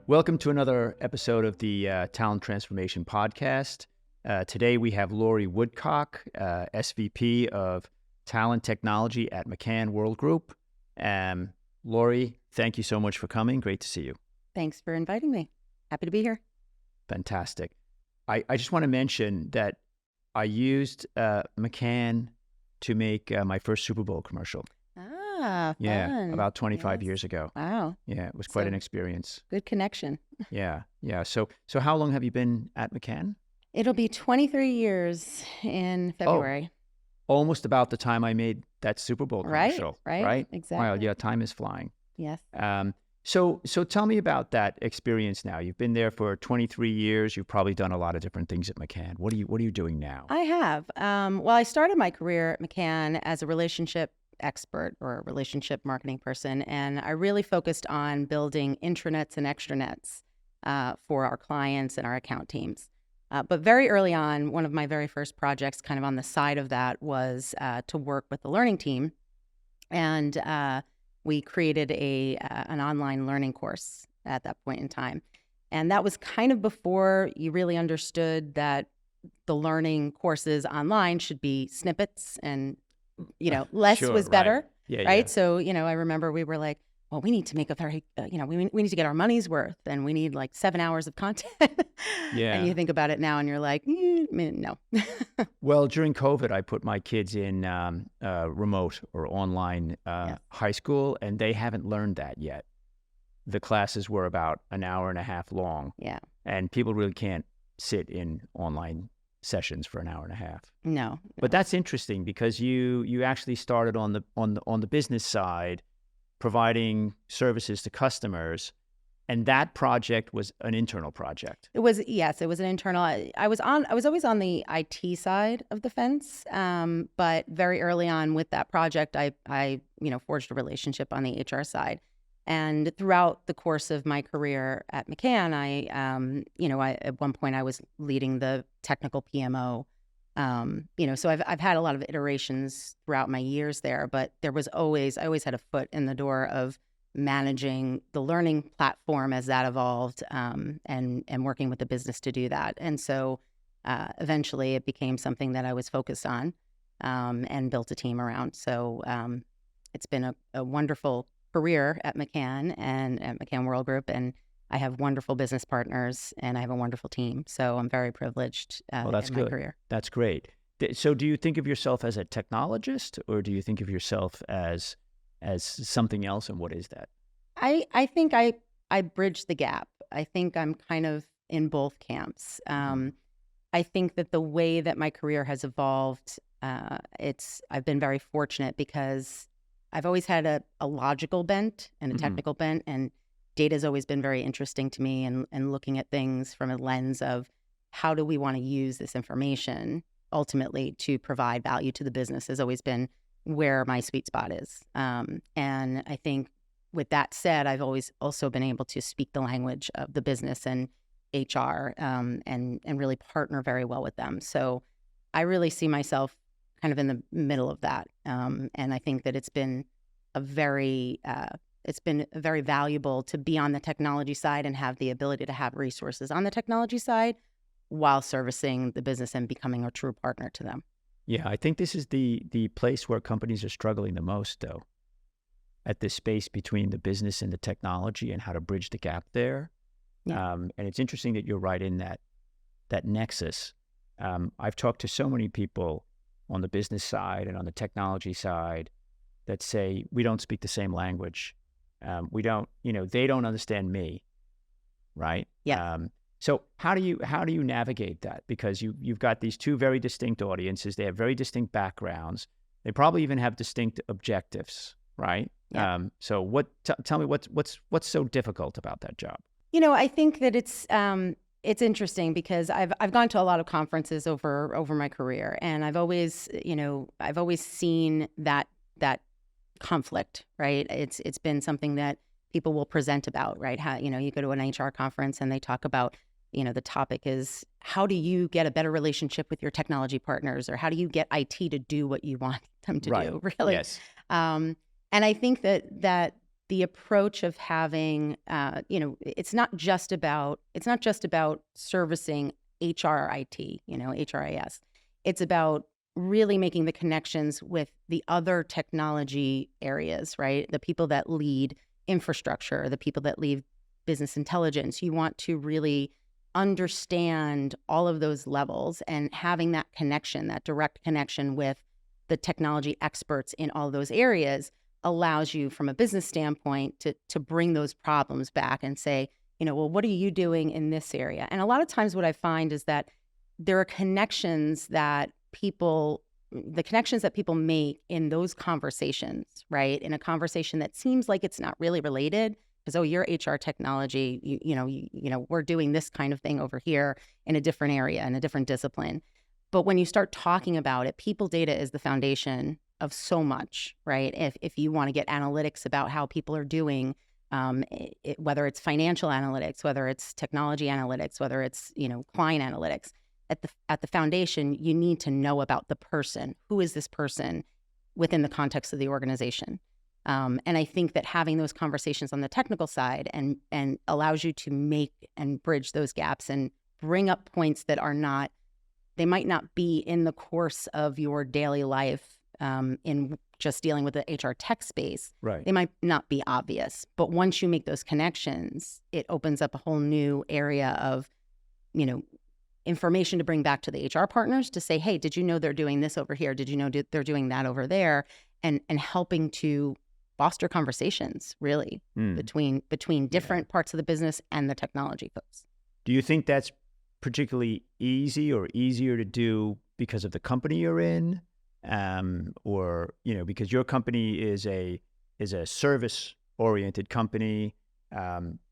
Welcome to another episode of the Talent Transformation Podcast. Today we have Lori Woodcock, SVP of Talent Technology at McCann Worldgroup. Lori, thank you so much for coming. Great to see you. Thanks for inviting me. Happy to be here. Fantastic. I just want to mention that I used McCann to make my first Super Bowl commercial. Fun. Yeah, about 25 years ago. Wow. Yeah, it was quite an experience. Good connection. Yeah. So how long have you been at McCann? It'll be 23 years in February. Oh, almost about the time I made that Super Bowl commercial. Right. Exactly. Wow, yeah, time is flying. Yes. So tell me about that experience now. You've been there for 23 years. You've probably done a lot of different things at McCann. What are you doing now? I have. Well, I started my career at McCann as a relationship expert or a relationship marketing person, and I really focused on building intranets and extranets for our clients and our account teams. But very early on, one of my very first projects kind of on the side of that was to work with the learning team, and we created an online learning course at that point in time. And that was kind of before you really understood that the learning courses online should be snippets and less was better, right? Right. Yeah. So, I remember we were like, well, we need to make a very, we need to get our money's worth, and we need like 7 hours of content. Yeah. And you think about it now and you're like, no. Well, during COVID, I put my kids in remote or online high school, and they haven't learned that yet. The classes were about an hour and a half long. Yeah. And people really can't sit in online sessions for an hour and a half. No. But that's interesting because you actually started on the business side, providing services to customers, and that project was an internal project. It was an internal. I was always on the IT side of the fence, but very early on with that project, I forged a relationship on the HR side. And throughout the course of my career at McCann, I at one point I was leading the technical PMO. So I've had a lot of iterations throughout my years there, but I always had a foot in the door of managing the learning platform as that evolved, and working with the business to do that. And so eventually it became something that I was focused on, and built a team around. So it's been a wonderful career at McCann and at McCann Worldgroup, and I have wonderful business partners and I have a wonderful team. So I'm very privileged Well, that's in good. my career. That's great. So do you think of yourself as a technologist, or do you think of yourself as something else, and what is that? I think I bridge the gap. I think I'm kind of in both camps. I think that the way that my career has evolved, I've been very fortunate because I've always had a logical bent and a technical bent, and data has always been very interesting to me, and looking at things from a lens of how do we want to use this information ultimately to provide value to the business has always been where my sweet spot is. And I think with that said, I've always also been able to speak the language of the business and HR, and really partner very well with them. So I really see myself kind of in the middle of that. And I think that it's been very valuable to be on the technology side and have the ability to have resources on the technology side while servicing the business and becoming a true partner to them. Yeah, I think this is the place where companies are struggling the most, though, at this space between the business and the technology and how to bridge the gap there. Yeah. And it's interesting that you're right in that nexus. I've talked to so many people on the business side and on the technology side that say we don't speak the same language. They don't understand me, right? Yeah. So how do you navigate that? Because you've got these two very distinct audiences. They have very distinct backgrounds. They probably even have distinct objectives, right? Yeah. So tell me what's so difficult about that job? I think that it's interesting because I've gone to a lot of conferences over my career, and I've always seen that conflict, right? It's been something that people will present about, right? How, you go to an HR conference and they talk about, the topic is how do you get a better relationship with your technology partners, or how do you get IT to do what you want them to do, really? Yes. And I think that the approach of having, it's not just about servicing HR IT, HRIS. It's about really making the connections with the other technology areas, right? The people that lead infrastructure, the people that lead business intelligence. You want to really understand all of those levels, and having that connection, that direct connection with the technology experts in all those areas allows you, from a business standpoint, to bring those problems back and say, well, what are you doing in this area? And a lot of times what I find is that there are connections that people make in those conversations, right? In a conversation that seems like it's not really related, because, oh, you're HR technology, we're doing this kind of thing over here in a different area, in a different discipline. But when you start talking about it, people data is the foundation of so much, right? If you want to get analytics about how people are doing, whether it's financial analytics, whether it's technology analytics, whether it's, client analytics, at the foundation, you need to know about the person. Who is this person within the context of the organization? And I think that having those conversations on the technical side and allows you to make and bridge those gaps and bring up points that they might not be in the course of your daily life in just dealing with the HR tech space. Right. They might not be obvious, but once you make those connections, it opens up a whole new area of, information to bring back to the HR partners to say, hey, did you know they're doing this over here? Did you know they're doing that over there? And helping to foster conversations, really, between different parts of the business and the technology folks. Do you think that's particularly easy or easier to do because of the company you're in, or because your company is a service-oriented company?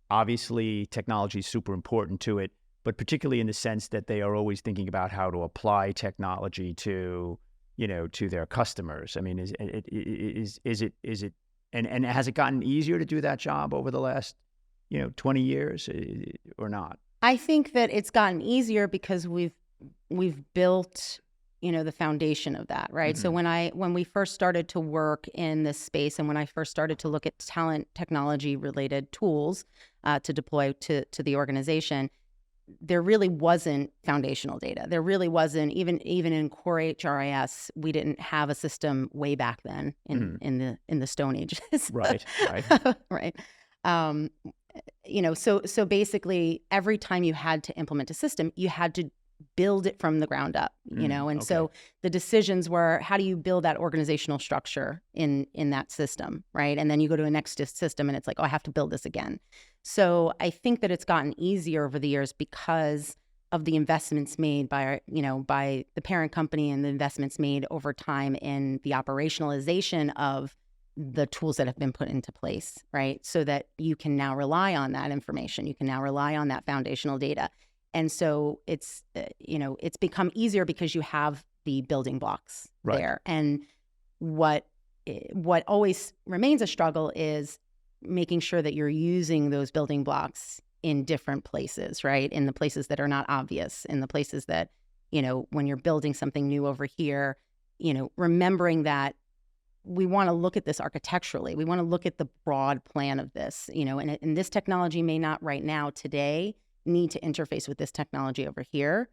Obviously, technology is super important to it, but particularly in the sense that they are always thinking about how to apply technology to their customers. I mean, is it and has it gotten easier to do that job over the last 20 years or not? I think that it's gotten easier because we've built the foundation of that, right? So when we first started to work in this space, and when I first started to look at talent technology related tools to deploy to the organization, there really wasn't foundational data. There really wasn't, even in core HRIS, we didn't have a system way back then in the Stone Age. Right. Right. So basically every time you had to implement a system, you had to build it from the ground up, So the decisions were, how do you build that organizational structure in that system, right? And then you go to a next system and it's like, oh, I have to build this again. So I think that it's gotten easier over the years because of the investments made by the parent company and the investments made over time in the operationalization of the tools that have been put into place, right? So that you can now rely on that information. You can now rely on that foundational data. And so it's become easier because you have the building blocks there. And what always remains a struggle is making sure that you're using those building blocks in different places, right? In the places that are not obvious, in the places that, when you're building something new over here, remembering that we want to look at this architecturally. We want to look at the broad plan of this, and this technology may not right now today need to interface with this technology over here.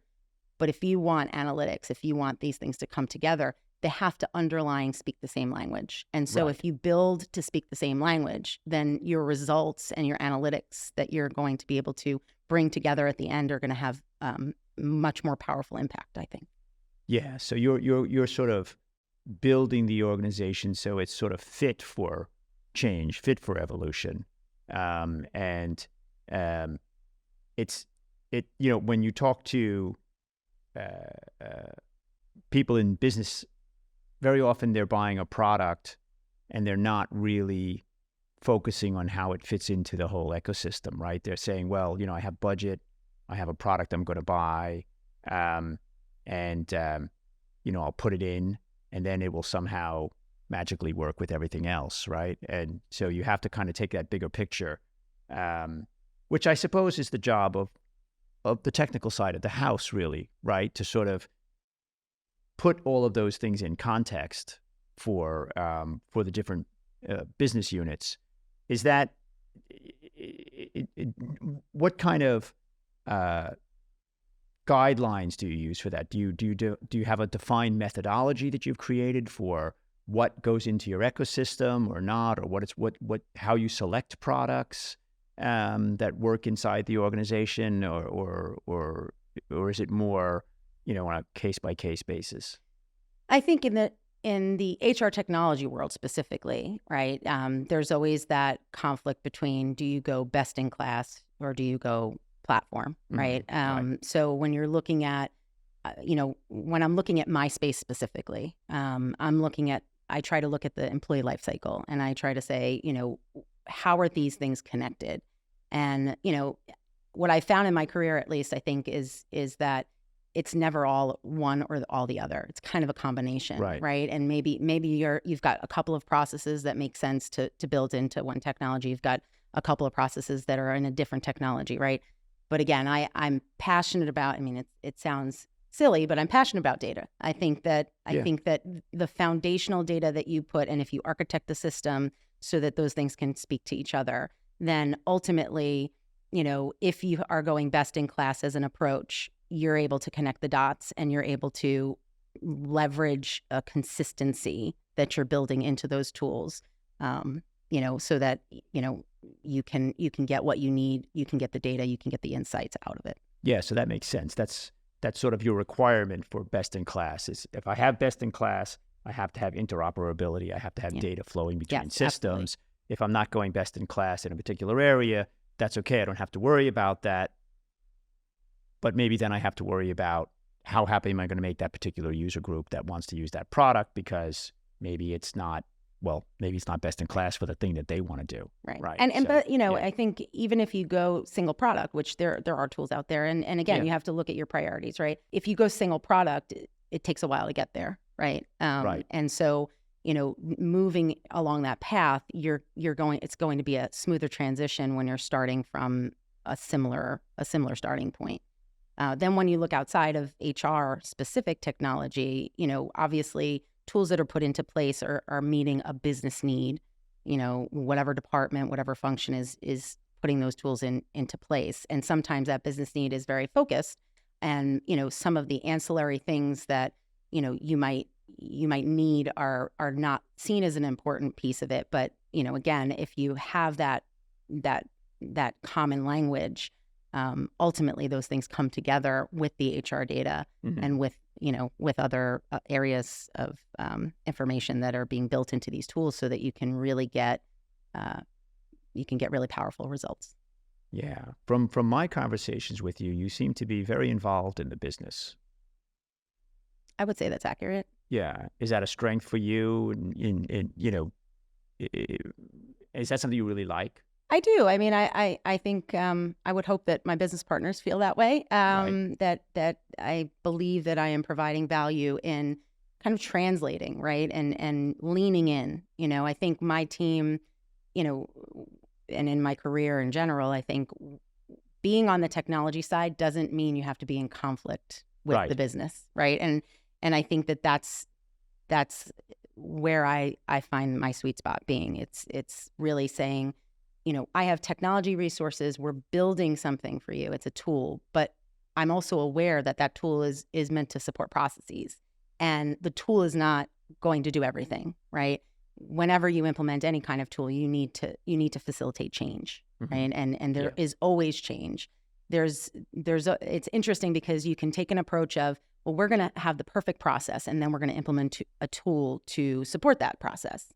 But if you want analytics, if you want these things to come together, they have to underlying speak the same language. And so if you build to speak the same language, then your results and your analytics that you're going to be able to bring together at the end are going to have much more powerful impact, I think. Yeah. So you're sort of building the organization so it's sort of fit for change, fit for evolution. When you talk to people in business, very often they're buying a product and they're not really focusing on how it fits into the whole ecosystem, right? They're saying, well, I have budget, I have a product I'm going to buy, and I'll put it in, and then it will somehow magically work with everything else, right? And so you have to kind of take that bigger picture, which I suppose is the job of the technical side of the house, really, right? To sort of put all of those things in context for the different business units. is that what kind of guidelines do you use for that? Do you have a defined methodology that you've created for what goes into your ecosystem or not, or how you select products that work inside the organization, or is it more, on a case by case basis? I think in the HR technology world specifically, right? There's always that conflict between, do you go best in class or do you go platform, right? Right. So when you're looking at, when I'm looking at my space specifically, I try to look at the employee life cycle, and I try to say, how are these things connected? And, what I found in my career, at least, I think is that it's never all one or all the other. It's kind of a combination, right? And maybe you've got a couple of processes that make sense to build into one technology. You've got a couple of processes that are in a different technology, right? But again, I'm passionate about, it sounds silly, but I'm passionate about data. I think that the foundational data that you put, and if you architect the system so that those things can speak to each other, then ultimately, if you are going best in class as an approach, you're able to connect the dots and you're able to leverage a consistency that you're building into those tools, so that, you can get what you need, you can get the data, you can get the insights out of it. Yeah, so that makes sense. That's sort of your requirement for best in class. Is if I have best in class, I have to have interoperability. I have to have data flowing between systems. Absolutely. If I'm not going best in class in a particular area, that's okay. I don't have to worry about that. But maybe then I have to worry about how happy am I going to make that particular user group that wants to use that product, because maybe it's not best in class for the thing that they want to do. Right. But I think even if you go single product, which there are tools out there, and again, you have to look at your priorities, right? If you go single product, it takes a while to get there, right? Right. And so, moving along that path, it's going to be a smoother transition when you're starting from a similar starting point. Then when you look outside of HR specific technology, obviously tools that are put into place are meeting a business need, whatever department, whatever function is putting those tools into place. And sometimes that business need is very focused, and, some of the ancillary things that, you might need are not seen as an important piece of it. But, again, if you have that common language, ultimately those things come together with the HR data and with other areas of information that are being built into these tools, so that you can really get really powerful results. Yeah. From my conversations with you, you seem to be very involved in the business. I would say that's accurate. Yeah. Is that a strength for you? Is that something you really like? I do. I think I would hope that my business partners feel that way. Right. That I believe that I am providing value in kind of translating, right, and leaning in. I think my team, and in my career in general, I think being on the technology side doesn't mean you have to be in conflict with the business, right? And I think that's where I find my sweet spot being. It's really saying, I have technology resources. We're building something for you. It's a tool, but I'm also aware that tool is meant to support processes, and the tool is not going to do everything, right? Whenever you implement any kind of tool, you need to facilitate change, right? And there is always change. It's interesting because you can take an approach of, well, we're going to have the perfect process, and then we're going to implement a tool to support that process.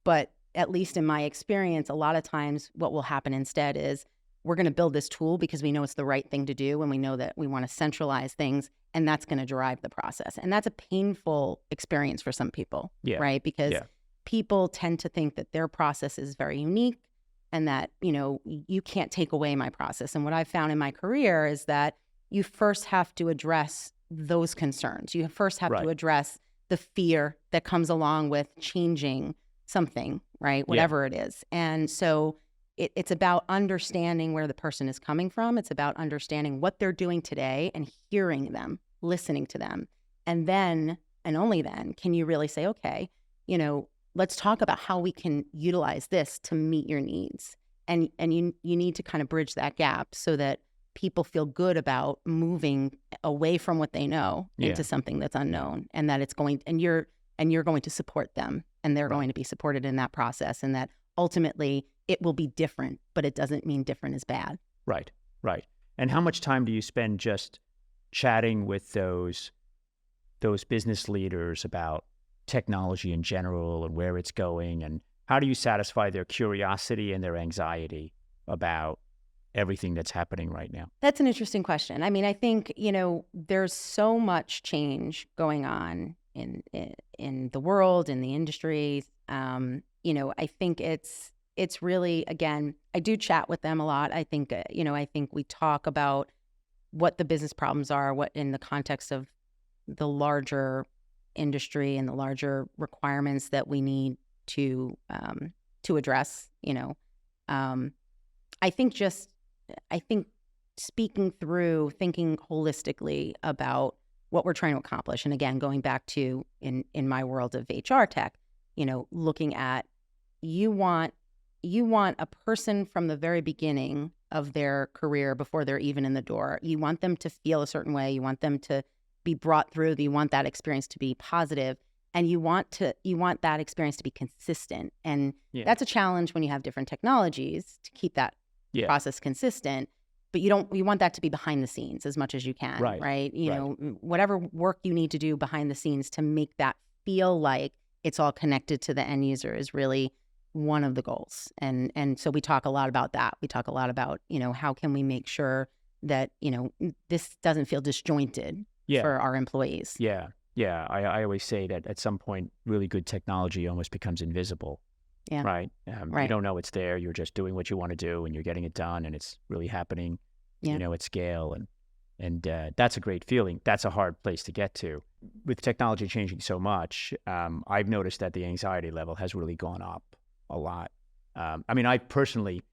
But at least in my experience, a lot of times what will happen instead is we're going to build this tool because we know it's the right thing to do, and we know that we want to centralize things, and that's going to drive the process. And that's a painful experience for some people, right? Because people tend to think that their process is very unique, and that, you can't take away my process. And what I've found in my career is that you first have to address those concerns. You first have to address the fear that comes along with changing something, right? Whatever it is. And so it's about understanding where the person is coming from. It's about understanding what they're doing today and hearing them, listening to them. And then, and only then, can you really say, okay, let's talk about how we can utilize this to meet your needs. And you need to kind of bridge that gap so that people feel good about moving away from what they know into something that's unknown, and that it's going, and you're going to support them, and they're going to be supported in that process, and that ultimately it will be different, but it doesn't mean different is bad. Right. And how much time do you spend just chatting with those business leaders about technology in general and where it's going, and how do you satisfy their curiosity and their anxiety about everything that's happening right now? That's an interesting question. I mean, I think, there's so much change going on in the world, in the industry. I think it's really, again, I do chat with them a lot. I think, I think we talk about what the business problems are, what in the context of the larger industry and the larger requirements that we need to address. I think speaking through, thinking holistically about what we're trying to accomplish, and again, going back to in my world of HR tech, looking at, you want a person from the very beginning of their career, before they're even in the door, you want them to feel a certain way, you want them to be brought through, you want that experience to be positive, and you want that experience to be consistent. And that's a challenge when you have different technologies to keep that process consistent. But you want that to be behind the scenes as much as you can, right? Whatever work you need to do behind the scenes to make that feel like it's all connected to the end user is really one of the goals. And so we talk a lot about that. We talk a lot about, how can we make sure that, this doesn't feel disjointed for our employees. I always say that at some point, really good technology almost becomes invisible. Right. You don't know it's there. You're just doing what you want to do, and you're getting it done, and it's really happening, at scale. And that's a great feeling. That's a hard place to get to. With technology changing so much, I've noticed that the anxiety level has really gone up a lot. I personally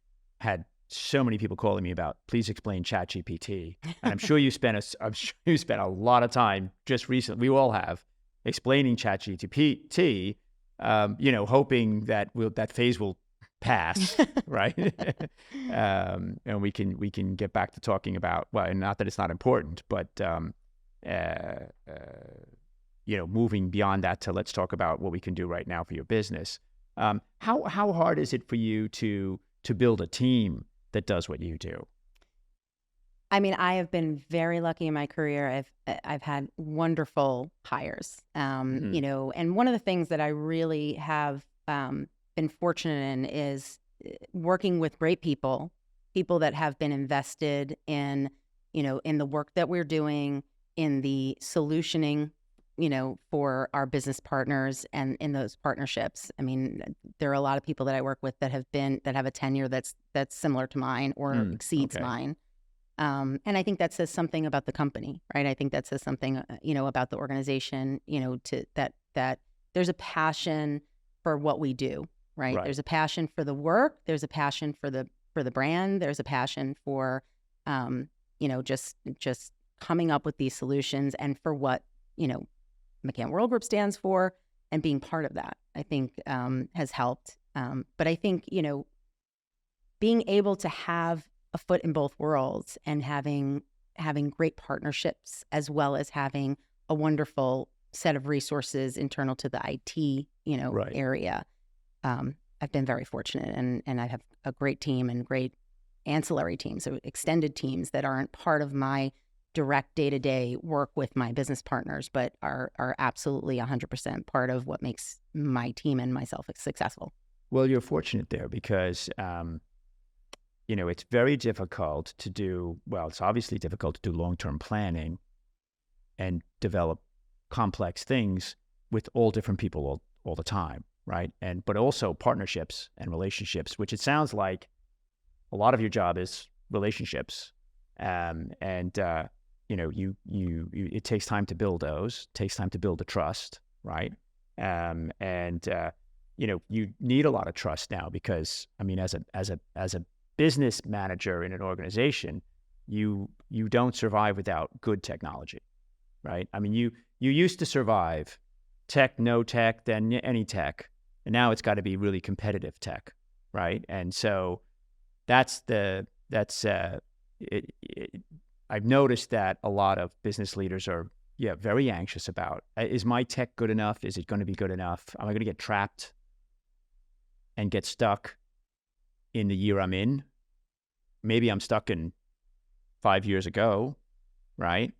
had so many people calling me about, please explain ChatGPT. And I'm sure you spent a lot of time just recently, we all have, explaining ChatGPT, hoping that that phase will pass, right? And we can get back to talking about, well, not that it's not important, but moving beyond that to, let's talk about what we can do right now for your business. How hard is it for you to build a team that does what you do? I have been very lucky in my career. I've had wonderful hires, and one of the things that I really have been fortunate in is working with great people that have been invested in, in the work that we're doing, in the solutioning, for our business partners, and in those partnerships. There are a lot of people that I work with that have a tenure that's similar to mine or exceeds mine. And I think that says something about the company, right? I think that says something, about the organization, that there's a passion for what we do, right? There's a passion for the work. There's a passion for the brand. There's a passion for, just coming up with these solutions, and for what, McCann Worldgroup stands for, and being part of that, I think, has helped. But I think, being able to have a foot in both worlds, and having great partnerships, as well as having a wonderful set of resources internal to the IT, area. I've been very fortunate, and I have a great team and great ancillary teams, so extended teams that aren't part of my direct day-to-day work with my business partners, but are absolutely 100% part of what makes my team and myself successful. Well, you're fortunate there, because it's very difficult to do, it's obviously difficult to do long-term planning and develop complex things with all different people all the time, right? But also partnerships and relationships, which it sounds like a lot of your job is relationships. It takes time to build those, takes time to build the trust, right? You need a lot of trust now, because, as a business manager in an organization, you don't survive without good technology, right? You used to survive tech, no tech, then any tech, And now it's got to be really competitive tech, right? And so I've noticed that a lot of business leaders are, very anxious about, is my tech good enough? Is it going to be good enough? Am I going to get trapped and get stuck in the year I'm in? Maybe I'm stuck in 5 years ago, right?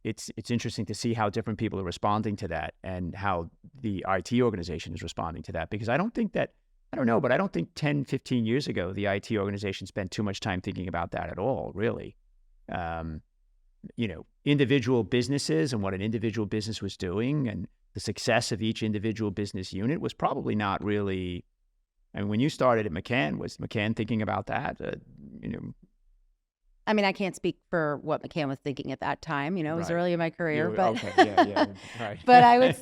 It's interesting to see how different people are responding to that and how the IT organization is responding to that, because I don't think 10, 15 years ago, the IT organization spent too much time thinking about that at all, really. Individual businesses and what an individual business was doing and the success of each individual business unit was probably not really, when you started at McCann, was McCann thinking about that? I mean, I can't speak for what McCann was thinking at that time. It was early in my career, but right. but I would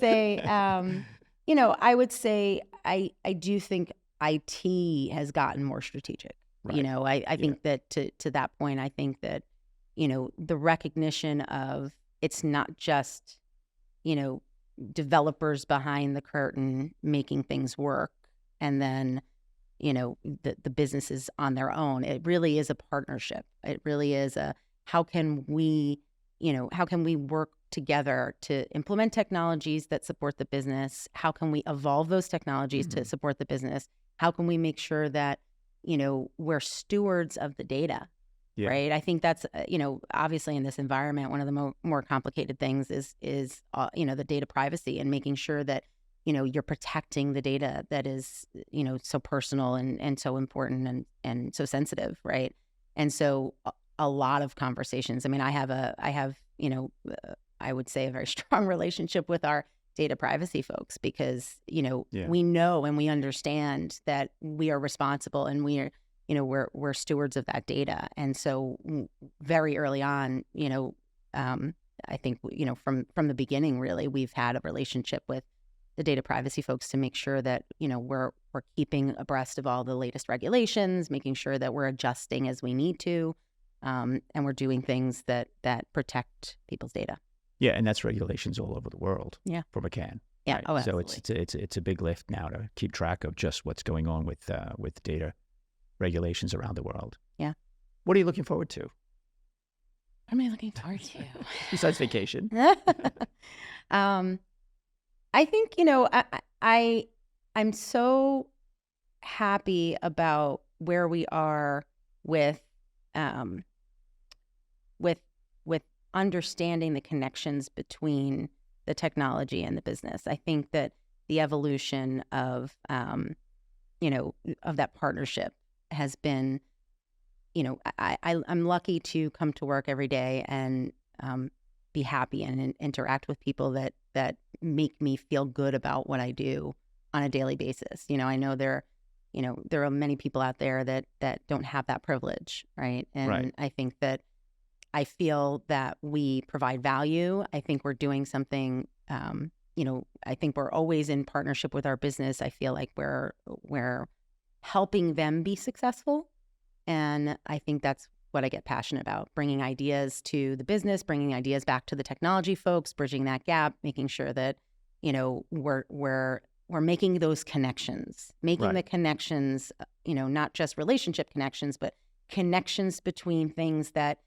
say, I do think IT has gotten more strategic. Right. I think that to that point, I think that, the recognition of it's not just, developers behind the curtain making things work and then, the businesses on their own. It really is a partnership. It really is how can we work together to implement technologies that support the business? How can we evolve those technologies to support the business? How can we make sure that, we're stewards of the data, right? I think that's, obviously in this environment, one of the more complicated things is the data privacy and making sure that, you're protecting the data that is, so personal and so important and so sensitive, right? And so a lot of conversations. I mean, I have, I would say a very strong relationship with our data privacy folks because, we know and we understand that we are responsible and we are, we're stewards of that data. And so very early on, I think, from the beginning, really, we've had a relationship with the data privacy folks to make sure that, we're keeping abreast of all the latest regulations, making sure that we're adjusting as we need to, and we're doing things that protect people's data. Yeah, and that's regulations all over the world. Yeah. For McCann. Yeah. Right? Oh, absolutely. So it's a big lift now to keep track of just what's going on with data regulations around the world. Yeah. What are you looking forward to? What am I looking forward to? Besides vacation. I think, I'm so happy about where we are with understanding the connections between the technology and the business. I think that the evolution of that partnership has been, I'm lucky to come to work every day and be happy and interact with people that make me feel good about what I do on a daily basis. I know there are many people out there that don't have that privilege, right? And I think that I feel that we provide value. I think we're doing something, I think we're always in partnership with our business. I feel like we're helping them be successful. And I think that's what I get passionate about, bringing ideas to the business, bringing ideas back to the technology folks, bridging that gap, making sure that, we're making those connections, making the connections, not just relationship connections, but connections between things that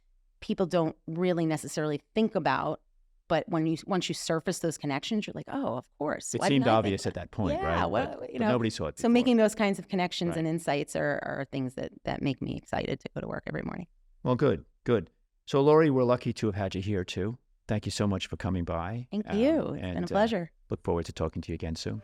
people don't really necessarily think about. But once you surface those connections, you're like, oh, of course. It seemed obvious at that point, right? Well, but nobody saw it before. So making those kinds of connections and insights are things that make me excited to go to work every morning. Well, good. So, Lori, we're lucky to have had you here, too. Thank you so much for coming by. Thank you. It's been a pleasure. Look forward to talking to you again soon.